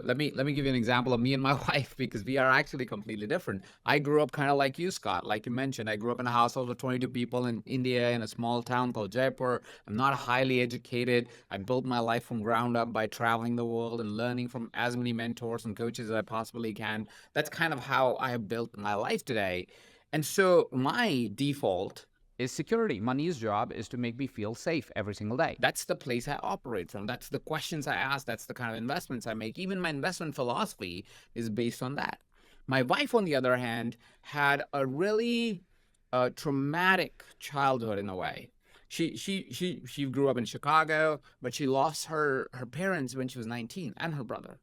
Let me give you an example of me and my wife because we are actually completely different. I grew up kind of like you, Scott. Like you mentioned, I grew up in a household of 22 people in India in a small town called Jaipur. I'm not highly educated. I built my life from ground up by traveling the world and learning from as many mentors and coaches as I possibly can. That's kind of how I have built my life today. And so my default is security. Money's job is to make me feel safe every single day. That's the place I operate from. That's the questions I ask. That's the kind of investments I make. Even my investment philosophy is based on that. My wife, on the other hand, had a really traumatic childhood in a way. She grew up in Chicago, but she lost her parents when she was 19 and her brother.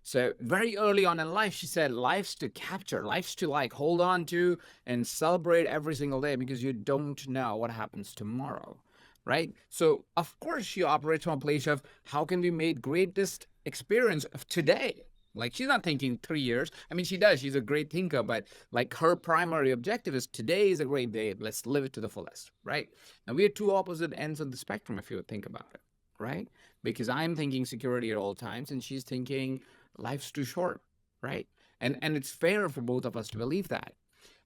So very early on in life, she said, life's to capture, life's to like hold on to and celebrate every single day because you don't know what happens tomorrow. Right. So of course she operates from a place of how can we make greatest experience of today? Like she's not thinking 3 years. I mean, she does. She's a great thinker, but like her primary objective is today is a great day. Let's live it to the fullest. Right. Now we are two opposite ends of the spectrum if you would think about it. Right. Because I'm thinking security at all times and she's thinking life's too short, right? And it's fair for both of us to believe that.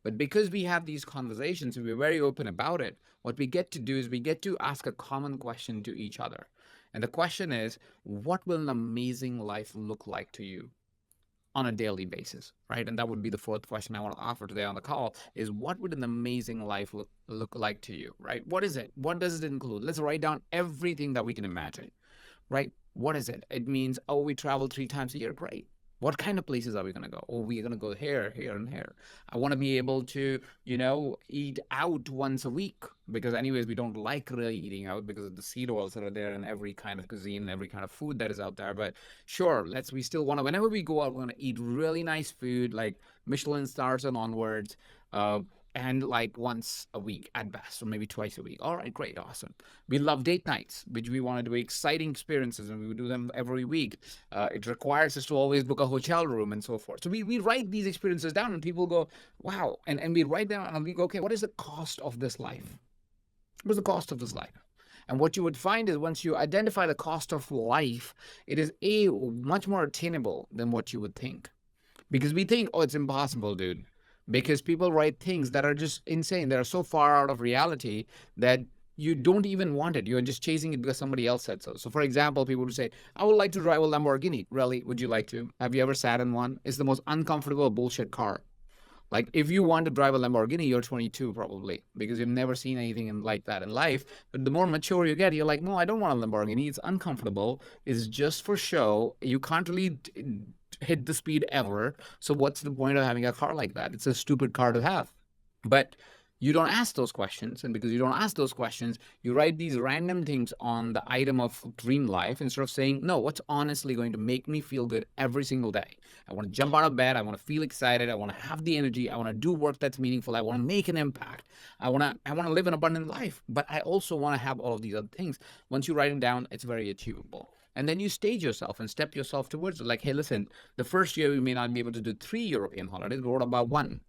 But because we have these conversations and we're very open about it, what we get to do is we get to ask a common question to each other. And the question is, what will an amazing life look like to you on a daily basis, right? And that would be the fourth question I want to offer today on the call is what would an amazing life look like to you, right? What is it? What does it include? Let's write down everything that we can imagine, right? What is it? It means, oh, we travel 3 times a year. Great. What kind of places are we going to go? Oh, we're going to go here, here, and here. I want to be able to, eat out once a week because, anyways, we don't like really eating out because of the seed oils that are there in every kind of cuisine, every kind of food that is out there. But sure, we still want to, whenever we go out, we want to eat really nice food like Michelin stars and onwards. And like once a week at best, or maybe twice a week. All right, great, awesome. We love date nights, which we want to do exciting experiences, and we do them every week. It requires us to always book a hotel room and so forth. So we write these experiences down, and people go, wow. And we write down, and we go, okay, what is the cost of this life? What's the cost of this life? And what you would find is once you identify the cost of life, it is much more attainable than what you would think. Because we think, oh, it's impossible, dude, because people write things that are just insane. They are so far out of reality that you don't even want it. You're just chasing it because somebody else said so. So, for example, people would say, I would like to drive a Lamborghini. Really? Would you like to? Have you ever sat in one? It's the most uncomfortable bullshit car. Like, if you want to drive a Lamborghini, you're 22 probably because you've never seen anything like that in life. But the more mature you get, you're like, no, I don't want a Lamborghini. It's uncomfortable. It's just for show. You can't really hit the speed ever. So what's the point of having a car like that? It's a stupid car to have. But you don't ask those questions. And because you don't ask those questions, you write these random things on the item of dream life instead of saying, no, what's honestly going to make me feel good every single day? I want to jump out of bed. I want to feel excited. I want to have the energy. I want to do work that's meaningful. I want to make an impact. I want to live an abundant life. But I also want to have all of these other things. Once you write them down, it's very achievable. And then you stage yourself and step yourself towards it. Like, hey, listen, the first year we may not be able to do 3 European holidays, but what about one?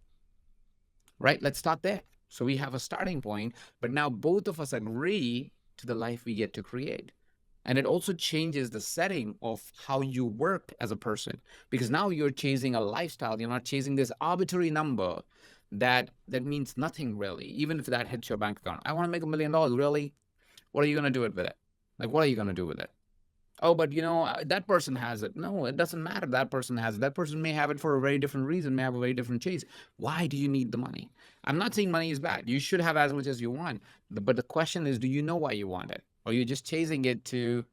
Right? Let's start there. So we have a starting point, but now both of us agree to the life we get to create. And it also changes the setting of how you work as a person, because now you're chasing a lifestyle. You're not chasing this arbitrary number that means nothing really, even if that hits your bank account. I want to make $1 million. Really? What are you going to do with it? Like, what are you going to do with it? Oh, but that person has it. No, it doesn't matter. That person has it. That person may have it for a very different reason, may have a very different chase. Why do you need the money? I'm not saying money is bad. You should have as much as you want. But the question is, do you know why you want it? Or you're just chasing it to,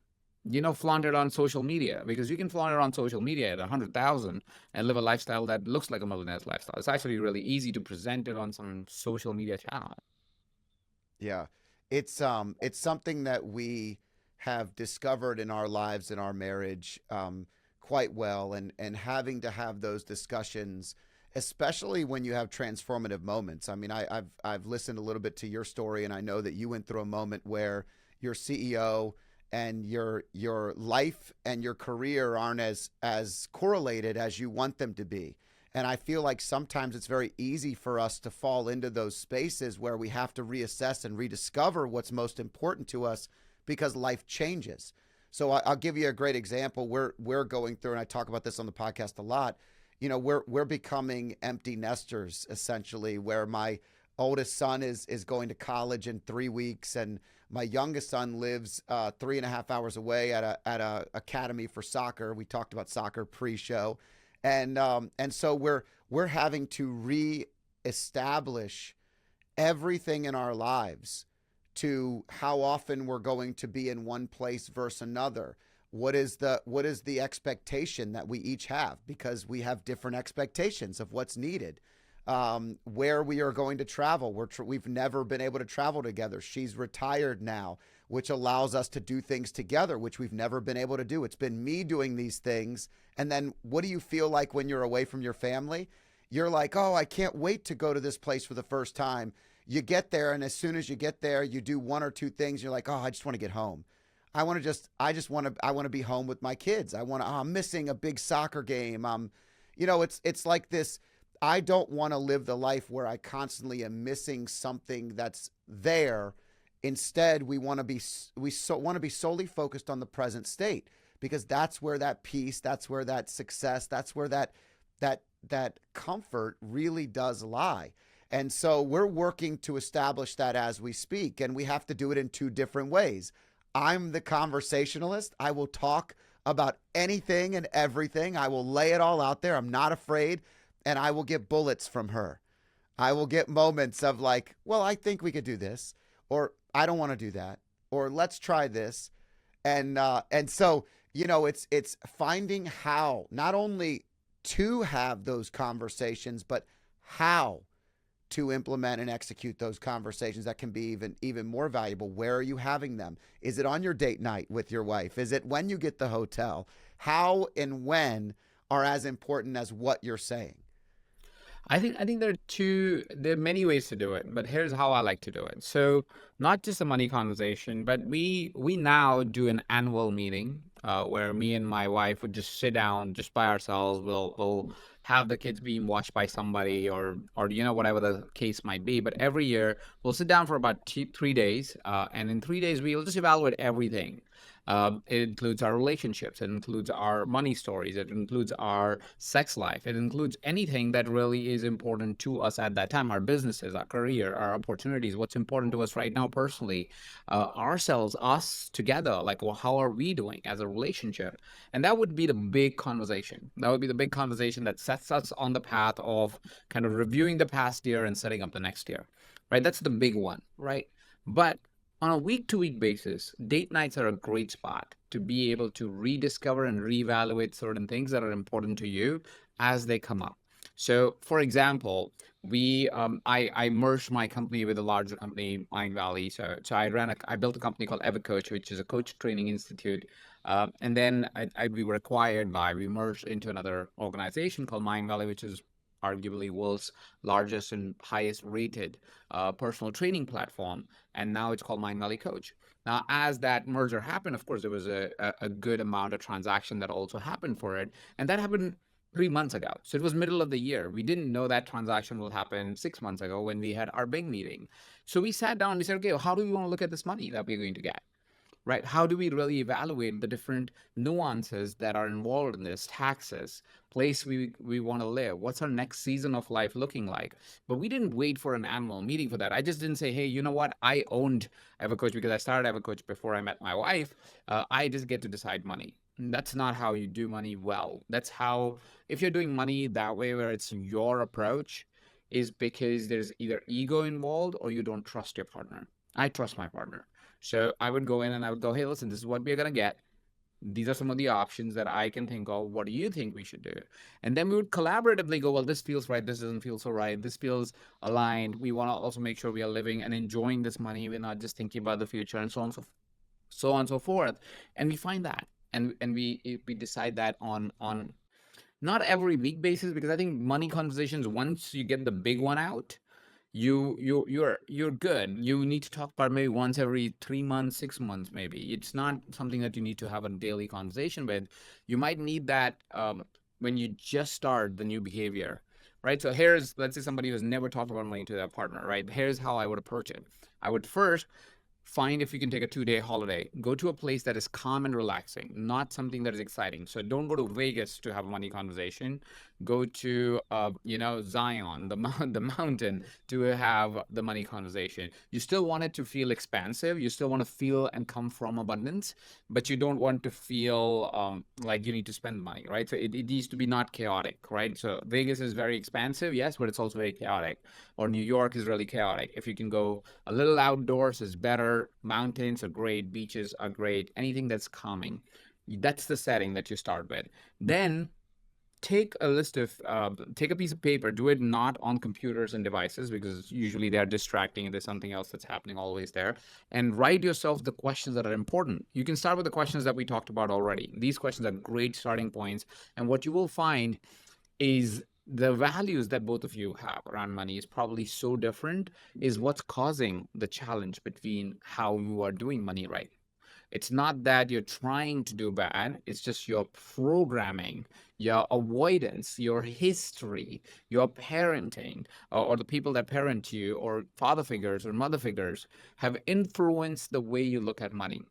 flaunt it on social media? Because you can flaunt it on social media at 100,000 and live a lifestyle that looks like a millionaire's lifestyle. It's actually really easy to present it on some social media channel. Yeah. It's something that we have discovered in our lives, in our marriage, quite well, and having to have those discussions, especially when you have transformative moments. I mean, I've listened a little bit to your story, and I know that you went through a moment where your CEO and your life and your career aren't as correlated as you want them to be. And I feel like sometimes it's very easy for us to fall into those spaces where we have to reassess and rediscover what's most important to us because life changes. So I'll give you a great example. We're going through, and I talk about this on the podcast a lot. You know, we're becoming empty nesters essentially, where my oldest son is going to college in 3 weeks, and my youngest son lives 3.5 hours away at a academy for soccer. We talked about soccer pre-show, and so we're having to reestablish everything in our lives to how often we're going to be in one place versus another. What is the expectation that we each have, because we have different expectations of what's needed. Where we are going to travel, we've never been able to travel together. She's retired now, which allows us to do things together, which we've never been able to do. It's been me doing these things, and then what do you feel like when you're away from your family? You're like, oh, I can't wait to go to this place for the first time. You get there, and as soon as you get there, you do one or two things. You're like, oh, I just want to get home. I want to be home with my kids. I'm missing a big soccer game. It's like this. I don't want to live the life where I constantly am missing something that's there. Instead, want to be solely focused on the present state, because that's where that peace, that's where that success, that's where that comfort really does lie. And so we're working to establish that as we speak, and we have to do it in two different ways. I'm the conversationalist. I will talk about anything and everything. I will lay it all out there. I'm not afraid, and I will get bullets from her. I will get moments of like, well, I think we could do this, or I don't want to do that, or let's try this. And so, it's finding how not only to have those conversations, but how to implement and execute those conversations that can be even more valuable. Where are you having them? Is it on your date night with your wife? Is it when you get the hotel? How and when are as important as what you're saying. I think there are many ways to do it, but here's how I like to do it. So not just a money conversation, but we now do an annual meeting where me and my wife would just sit down just by ourselves. We'll have the kids being watched by somebody, or whatever the case might be. But every year we'll sit down for about 3 days, and in 3 days we'll just evaluate everything. It includes our relationships. It includes our money stories. It includes our sex life. It includes anything that really is important to us at that time, our businesses, our career, our opportunities, what's important to us right now personally, ourselves, us together. Like, well, how are we doing as a relationship? And that would be the big conversation. That would be the big conversation that sets us on the path of kind of reviewing the past year and setting up the next year, right? That's the big one, right? But on a week to week basis, date nights are a great spot to be able to rediscover and reevaluate certain things that are important to you as they come up. So, for example, I merged my company with a larger company, Mind Valley. So I built a company called EverCoach, which is a coach training institute. And then we merged into another organization called Mind Valley, which is arguably world's largest and highest rated personal training platform. And now it's called Mind Valley Coach. Now, as that merger happened, of course, there was a good amount of transaction that also happened for it. And that happened 3 months ago. So it was middle of the year. We didn't know that transaction will happen 6 months ago when we had our big meeting. So we sat down and we said, okay, well, how do we want to look at this money that we're going to get? Right? How do we really evaluate the different nuances that are involved in this? Taxes, place we want to live, what's our next season of life looking like? But we didn't wait for an annual meeting for that. I just didn't say, hey, you know what? I owned EverCoach because I started EverCoach before I met my wife. I just get to decide money. That's not how you do money well. That's how, if you're doing money that way, where it's your approach, is because there's either ego involved or you don't trust your partner. I trust my partner. So I would go in and I would go, hey, listen, this is what we're going to get. These are some of the options that I can think of. What do you think we should do? And then we would collaboratively go, well, this feels right. This doesn't feel so right. This feels aligned. We want to also make sure we are living and enjoying this money. We're not just thinking about the future, and so on and so forth. And we find that. And we decide that on not every week basis, because I think money conversations, once you get the big one out, you're good. You need to talk about maybe once every 3 months, 6 months, maybe. It's not something that you need to have a daily conversation with. You might need that when you just start the new behavior, right? So let's say somebody who's never talked about money to their partner, right? Here's how I would approach it. I would first find if you can take a 2-day holiday. Go to a place that is calm and relaxing, not something that is exciting. So don't go to Vegas to have a money conversation. Go to, Zion, the mountain, to have the money conversation. You still want it to feel expansive. You still want to feel and come from abundance, but you don't want to feel like you need to spend money, right? So it needs to be not chaotic, right? So Vegas is very expansive, yes, but it's also very chaotic. Or New York is really chaotic. If you can go a little outdoors, is better. Mountains are great. Beaches are great. Anything that's calming. That's the setting that you start with. Then take a piece of paper. Do it not on computers and devices, because usually they're distracting and there's something else that's happening always there. And write yourself the questions that are important. You can start with the questions that we talked about already. These questions are great starting points. And what you will find is the values that both of you have around money is probably so different, is what's causing the challenge between how you are doing money right. It's not that you're trying to do bad, it's just your programming, your avoidance, your history, your parenting, or the people that parent you, or father figures or mother figures, have influenced the way you look at money.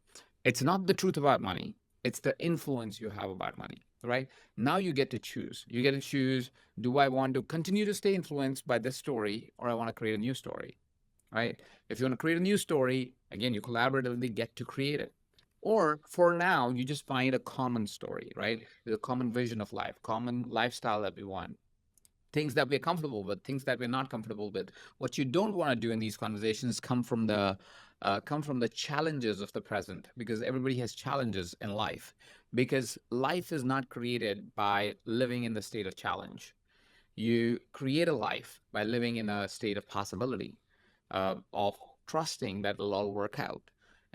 It's not the truth about money, it's the influence you have about money, right? Now you get to choose. You get to choose, do I want to continue to stay influenced by this story, or I want to create a new story, right? If you want to create a new story, again, you collaboratively get to create it. Or for now, you just find a common story, right? The common vision of life, common lifestyle that we want, things that we're comfortable with, things that we're not comfortable with. What you don't want to do in these conversations come from the challenges of the present, because everybody has challenges in life. Because life is not created by living in the state of challenge. You create a life by living in a state of possibility, of trusting that it'll all work out.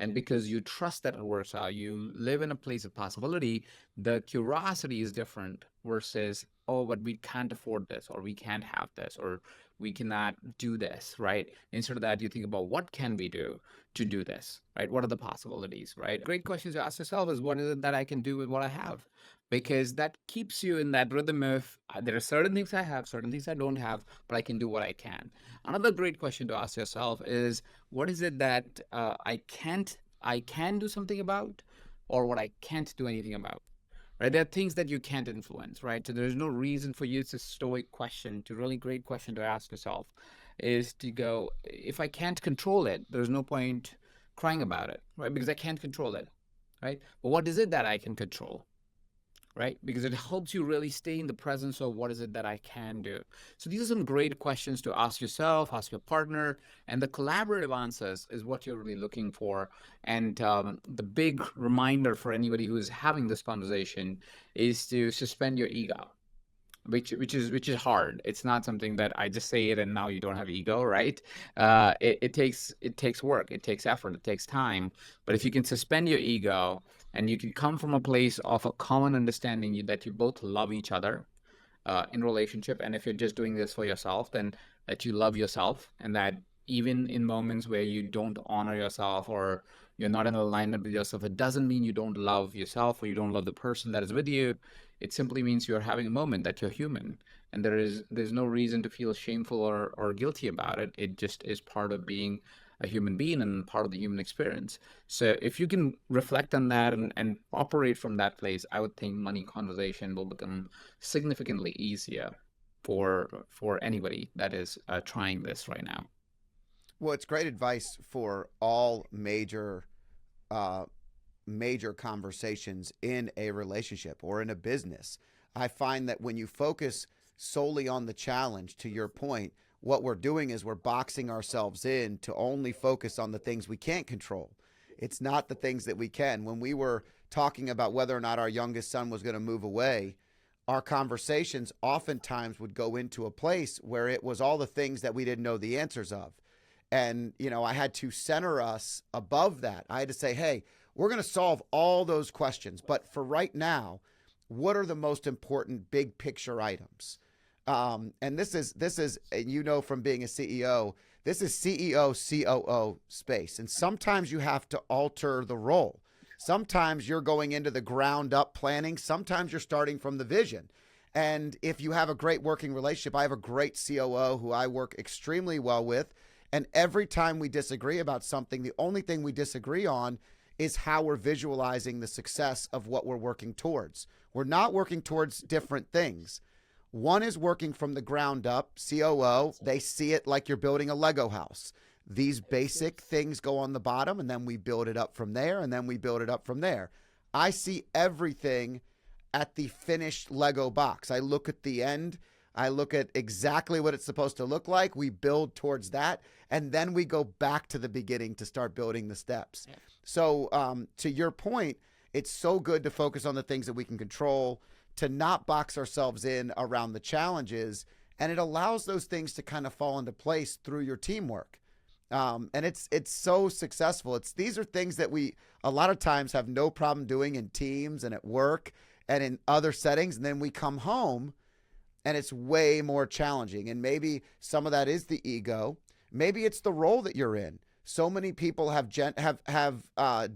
And because you trust that it works out, you live in a place of possibility. The curiosity is different versus, oh, but we can't afford this, or we can't have this, or we cannot do this, right? Instead of that, you think about, what can we do to do this, right? What are the possibilities, right? Great questions to ask yourself is, what is it that I can do with what I have? Because that keeps you in that rhythm of, there are certain things I have, certain things I don't have, but I can do what I can. Another great question to ask yourself is, what is it that I can do something about, or what I can't do anything about? Right? There are things that you can't influence, right? So there's no reason for you. It's a stoic question, to really great question to ask yourself, is to go, if I can't control it, there's no point crying about it, right? Because I can't control it, right? But what is it that I can control? Right? Because it helps you really stay in the presence of, what is it that I can do? So these are some great questions to ask yourself, ask your partner, and the collaborative answers is what you're really looking for. And the big reminder for anybody who is having this conversation is to suspend your ego, which is hard. It's not something that I just say it and now you don't have ego, right? It takes work, it takes effort, it takes time. But if you can suspend your ego, and you can come from a place of a common understanding that you both love each other in relationship, and if you're just doing this for yourself, then that you love yourself, and that even in moments where you don't honor yourself, or you're not in alignment with yourself, it doesn't mean you don't love yourself or you don't love the person that is with you. It simply means you're having a moment, that you're human, and there's no reason to feel shameful or guilty about it. It just is part of being a human being and part of the human experience. So if you can reflect on that and operate from that place, I would think money conversation will become significantly easier for anybody that is trying this right now. Well, it's great advice for all uh, major conversations in a relationship or in a business. I find that when you focus solely on the challenge, to your point, what we're doing is we're boxing ourselves in to only focus on the things we can't control. It's not the things that we can. When we were talking about whether or not our youngest son was going to move away, our conversations oftentimes would go into a place where it was all the things that we didn't know the answers of. And, I had to center us above that. I had to say, hey, we're going to solve all those questions. But for right now, what are the most important big picture items? And this is, from being a CEO, this is CEO, COO space. And sometimes you have to alter the role. Sometimes you're going into the ground up planning. Sometimes you're starting from the vision. And if you have a great working relationship, I have a great COO who I work extremely well with. And every time we disagree about something, the only thing we disagree on is how we're visualizing the success of what we're working towards. We're not working towards different things. One is working from the ground up, COO. They see it like you're building a Lego house. These basic things go on the bottom, and then we build it up from there, and then we build it up from there. I see everything at the finished Lego box. I look at the end. I look at exactly what it's supposed to look like. We build towards that, and then we go back to the beginning to start building the steps. Yeah. So to your point, it's so good to focus on the things that we can control, to not box ourselves in around the challenges, and it allows those things to kind of fall into place through your teamwork. And it's so successful. These are things that we a lot of times have no problem doing in teams and at work and in other settings, and then we come home and it's way more challenging. And maybe some of that is the ego. Maybe it's the role that you're in. So many people have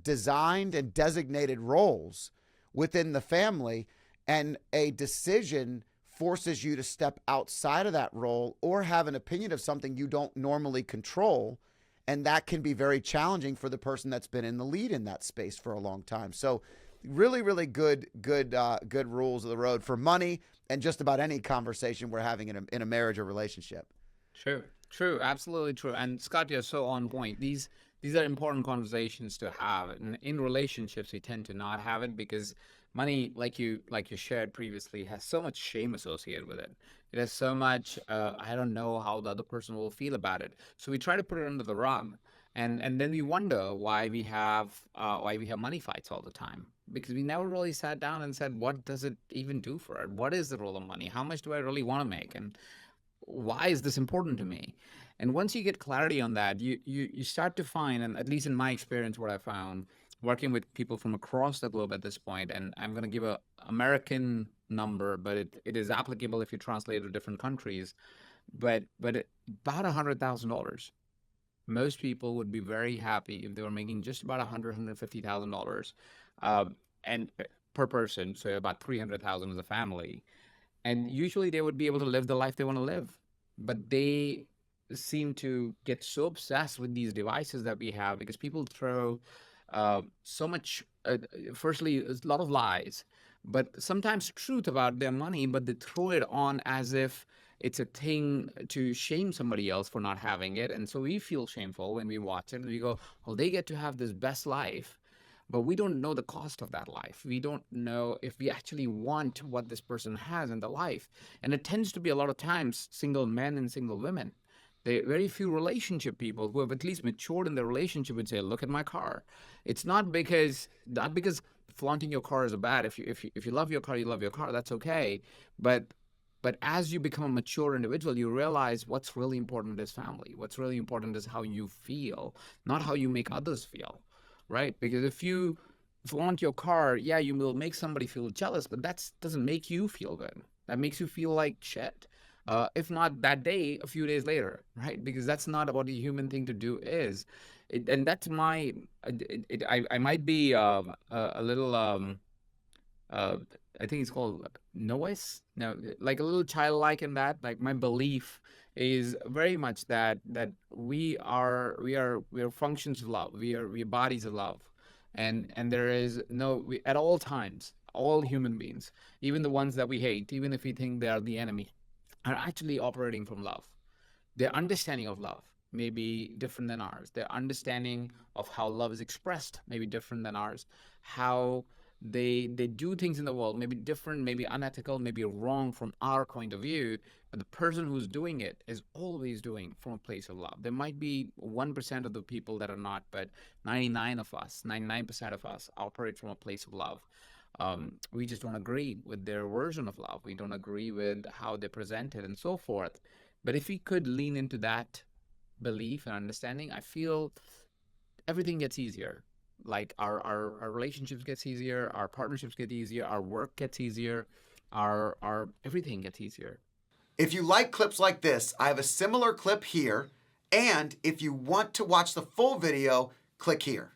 designed and designated roles within the family, and a decision forces you to step outside of that role or have an opinion of something you don't normally control. And that can be very challenging for the person that's been in the lead in that space for a long time. So really, really good rules of the road for money and just about any conversation we're having in a marriage or relationship. True, absolutely true. And Scott, you're so on point. These are important conversations to have. And in relationships, we tend to not have it because money, like you shared previously, has so much shame associated with it. It has so much, I don't know how the other person will feel about it. So we try to put it under the rug. And then we wonder why we have money fights all the time, because we never really sat down and said, what does it even do for it? What is the role of money? How much do I really want to make? And why is this important to me? And once you get clarity on that, you start to find, and at least in my experience, what I found working with people from across the globe at this point, and I'm going to give a American number, but it is applicable if you translate it to different countries, but about $100,000. Most people would be very happy if they were making just about $150,000, and per person, so about 300,000 as a family. And usually they would be able to live the life they want to live. But they seem to get so obsessed with these devices that we have because people throw so much, firstly, a lot of lies, but sometimes truth about their money, but they throw it on as if it's a thing to shame somebody else for not having it. And so we feel shameful when we watch it. We go, well, they get to have this best life. But we don't know the cost of that life. We don't know if we actually want what this person has in the life. And it tends to be a lot of times single men and single women. Very few relationship people who have at least matured in their relationship would say, look at my car. It's not because flaunting your car is bad. If you love your car, you love your car. That's okay. But as you become a mature individual, you realize what's really important is family. What's really important is how you feel, not how you make others feel. Right? Because if you flaunt your car, yeah, you will make somebody feel jealous, but that doesn't make you feel good. That makes you feel like shit. If not that day, a few days later, right? Because that's not what a human thing to do is. And that's my, I might be a little, I think it's called noise. No, like a little childlike in that. Like my belief is very much that we are functions of love. We are bodies of love, and there is at all times, all human beings, even the ones that we hate, even if we think they are the enemy, are actually operating from love. Their understanding of love may be different than ours. Their understanding of how love is expressed may be different than ours. How they do things in the world may be different, maybe unethical, maybe wrong from our point of view, but the person who's doing it is always doing from a place of love. There might be 1% of the people that are not, but 99% of us operate from a place of love. We just don't agree with their version of love. We don't agree with how they present it and so forth. But if we could lean into that belief and understanding, I feel everything gets easier. Like our relationships gets easier, our partnerships get easier, our work gets easier, our everything gets easier. If you like clips like this, I have a similar clip here. And if you want to watch the full video, click here.